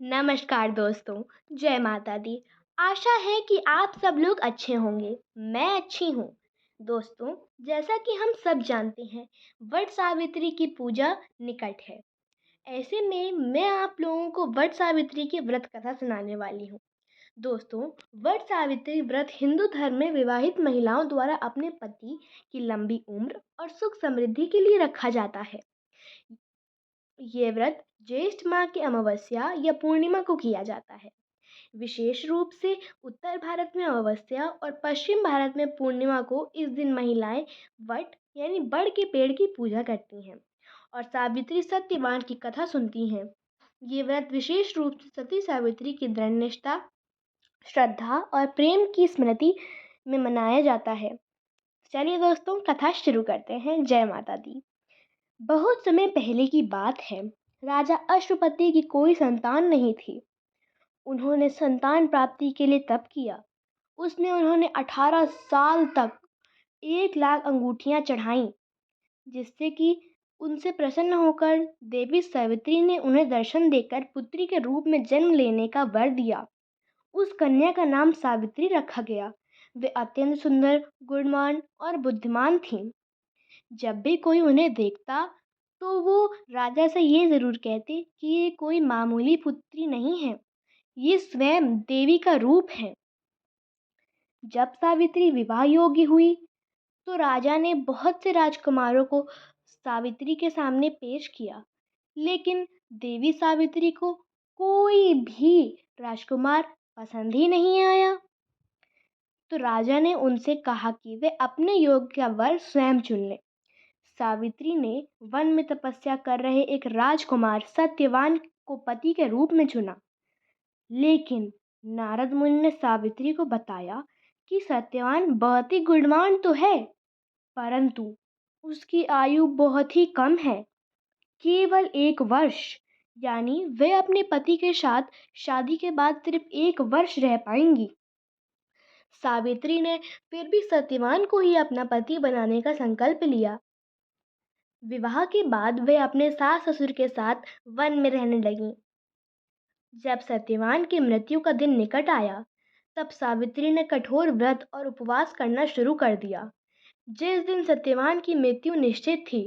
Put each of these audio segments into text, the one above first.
नमस्कार दोस्तों। जय माता दी। आशा है कि आप सब लोग अच्छे होंगे। मैं अच्छी हूँ। दोस्तों, जैसा कि हम सब जानते हैं, वट सावित्री की पूजा निकट है। ऐसे में मैं आप लोगों को वट सावित्री की व्रत कथा सुनाने वाली हूँ। दोस्तों, वट सावित्री व्रत हिंदू धर्म में विवाहित महिलाओं द्वारा अपने पति की लंबी उम्र और सुख समृद्धि के लिए रखा जाता है। ये व्रत ज्येष्ठ माह की अमावस्या या पूर्णिमा को किया जाता है। विशेष रूप से उत्तर भारत में अमावस्या और पश्चिम भारत में पूर्णिमा को इस दिन महिलाएं वट यानी बड़ के पेड़ की पूजा करती हैं और सावित्री सत्यवान की कथा सुनती हैं। ये व्रत विशेष रूप से सती सावित्री की दृढ़ निष्ठा, श्रद्धा और प्रेम की स्मृति में मनाया जाता है। चलिए दोस्तों, कथा शुरू करते हैं। जय माता दी। बहुत समय पहले की बात है। राजा अश्वपति की कोई संतान नहीं थी। उन्होंने संतान प्राप्ति के लिए तप किया। उन्होंने 18 साल तक 1 लाख अंगूठियां चढ़ाईं, जिससे कि उनसे प्रसन्न होकर देवी सावित्री ने उन्हें दर्शन देकर पुत्री के रूप में जन्म लेने का वर दिया। उस कन्या का नाम सावित्री रखा गया। वे अत्यंत सुंदर, गुणवान और बुद्धिमान थीं। जब भी कोई उन्हें देखता तो वो राजा से ये जरूर कहते कि ये कोई मामूली पुत्री नहीं है, ये स्वयं देवी का रूप है। जब सावित्री विवाह योग्य हुई तो राजा ने बहुत से राजकुमारों को सावित्री के सामने पेश किया, लेकिन देवी सावित्री को कोई भी राजकुमार पसंद ही नहीं आया। तो राजा ने उनसे कहा कि वे अपने योग्य वर स्वयं चुन लें। सावित्री ने वन में तपस्या कर रहे एक राजकुमार सत्यवान को पति के रूप में चुना। लेकिन नारद मुनि ने सावित्री को बताया कि सत्यवान बहुत ही गुणवान तो है, परंतु उसकी आयु बहुत ही कम है, केवल 1 वर्ष। यानी वे अपने पति के साथ शादी के बाद सिर्फ 1 वर्ष रह पाएंगी। सावित्री ने फिर भी सत्यवान को ही अपना पति बनाने का संकल्प लिया। विवाह के बाद वे अपने सास ससुर के साथ वन में रहने लगीं। जब सत्यवान की मृत्यु का दिन निकट आया, तब सावित्री ने कठोर व्रत और उपवास करना शुरू कर दिया। जिस दिन सत्यवान की मृत्यु निश्चित थी,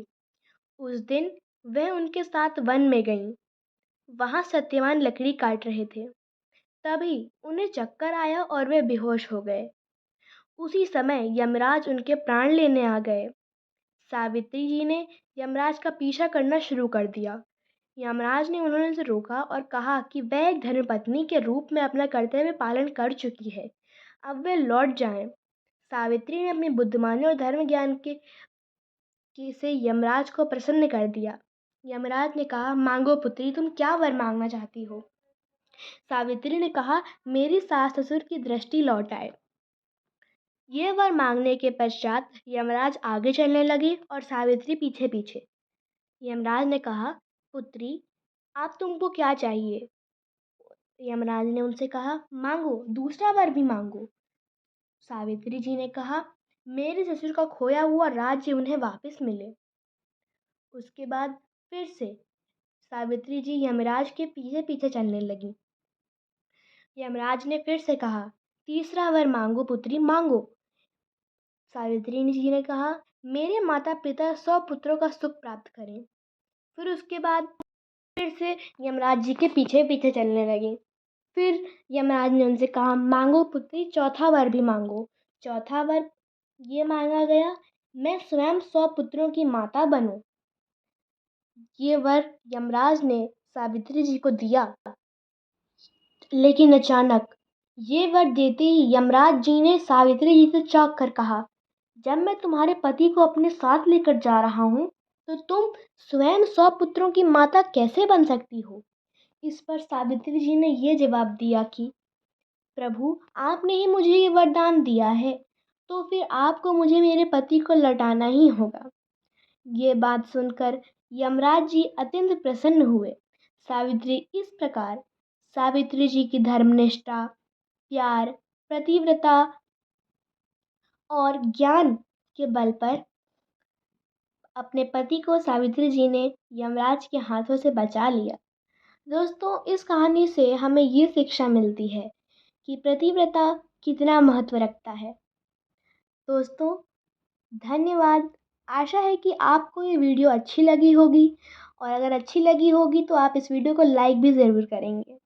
उस दिन वह उनके साथ वन में गईं। वहां सत्यवान लकड़ी काट रहे थे। तभी उन्हें चक्कर आया और वे बेहोश हो गए। उसी समय यमराज उनके प्राण लेने आ गए। सावित्री जी ने यमराज का पीछा करना शुरू कर दिया। यमराज ने उन्हें रोका और कहा कि वह एक धर्मपत्नी के रूप में अपना कर्तव्य पालन कर चुकी है, अब वे लौट जाएं। सावित्री ने अपनी बुद्धिमानी और धर्म ज्ञान के से यमराज को प्रसन्न कर दिया। यमराज ने कहा, मांगो पुत्री, तुम क्या वर मांगना चाहती हो? सावित्री ने कहा, मेरी सास ससुर की दृष्टि लौट आए। ये वर मांगने के पश्चात यमराज आगे चलने लगे और सावित्री पीछे पीछे। यमराज ने कहा, पुत्री, आप तुमको क्या चाहिए? यमराज ने उनसे कहा, मांगो, दूसरा वर भी मांगो। सावित्री जी ने कहा, मेरे ससुर का खोया हुआ राज्य उन्हें वापस मिले। उसके बाद फिर से सावित्री जी यमराज के पीछे पीछे चलने लगी। यमराज ने फिर से कहा, तीसरा वर मांगो पुत्री, मांगो। सावित्री जी ने कहा, मेरे माता पिता 100 पुत्रों का सुख प्राप्त करें। फिर उसके बाद फिर से यमराज जी के पीछे पीछे चलने लगी। फिर यमराज ने उनसे कहा, मांगो पुत्री, चौथा वर भी मांगो। चौथा वर ये मांगा गया, मैं स्वयं 100 पुत्रों की माता बनूं। ये वर यमराज ने सावित्री जी को दिया, लेकिन अचानक ये वर देते ही यमराज जी ने सावित्री जी से चौंक कर कहा, जब मैं तुम्हारे पति को अपने साथ लेकर जा रहा हूँ, तो तुम स्वयं 100 पुत्रों की माता कैसे बन सकती हो? इस पर सावित्री जी ने ये जवाब दिया कि प्रभु, आपने ही मुझे ये वरदान दिया है, तो फिर आपको मुझे मेरे पति को लौटाना ही होगा। ये बात सुनकर यमराज जी अत्यंत प्रसन्न हुए। इस प्रकार सावित्री जी की धर्मनिष्ठा, प्यार, पतिव्रता और ज्ञान के बल पर अपने पति को सावित्री जी ने यमराज के हाथों से बचा लिया। दोस्तों, इस कहानी से हमें ये शिक्षा मिलती है कि पतिव्रता कितना महत्व रखता है। दोस्तों, धन्यवाद। आशा है कि आपको ये वीडियो अच्छी लगी होगी, और अगर अच्छी लगी होगी तो आप इस वीडियो को लाइक भी ज़रूर करेंगे।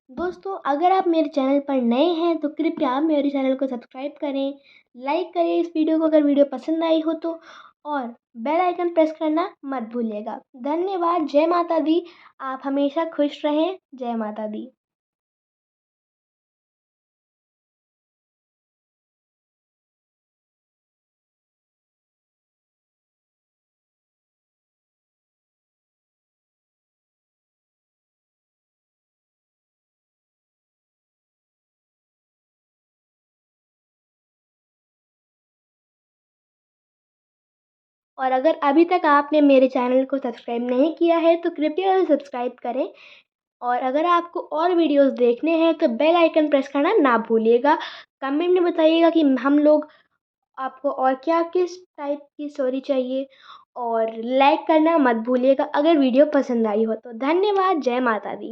दोस्तों, अगर आप मेरे चैनल पर नए हैं तो कृपया मेरे चैनल को सब्सक्राइब करें, लाइक करें इस वीडियो को अगर वीडियो पसंद आई हो तो, और बेल आइकन प्रेस करना मत भूलिएगा। धन्यवाद। जय माता दी। आप हमेशा खुश रहें। जय माता दी। और अगर अभी तक आपने मेरे चैनल को सब्सक्राइब नहीं किया है तो कृपया उसे सब्सक्राइब करें, और अगर आपको और वीडियोस देखने हैं तो बेल आइकन प्रेस करना ना भूलिएगा। कमेंट में बताइएगा कि हम लोग आपको और क्या किस टाइप की स्टोरी चाहिए, और लाइक करना मत भूलिएगा अगर वीडियो पसंद आई हो तो। धन्यवाद। जय माता दी।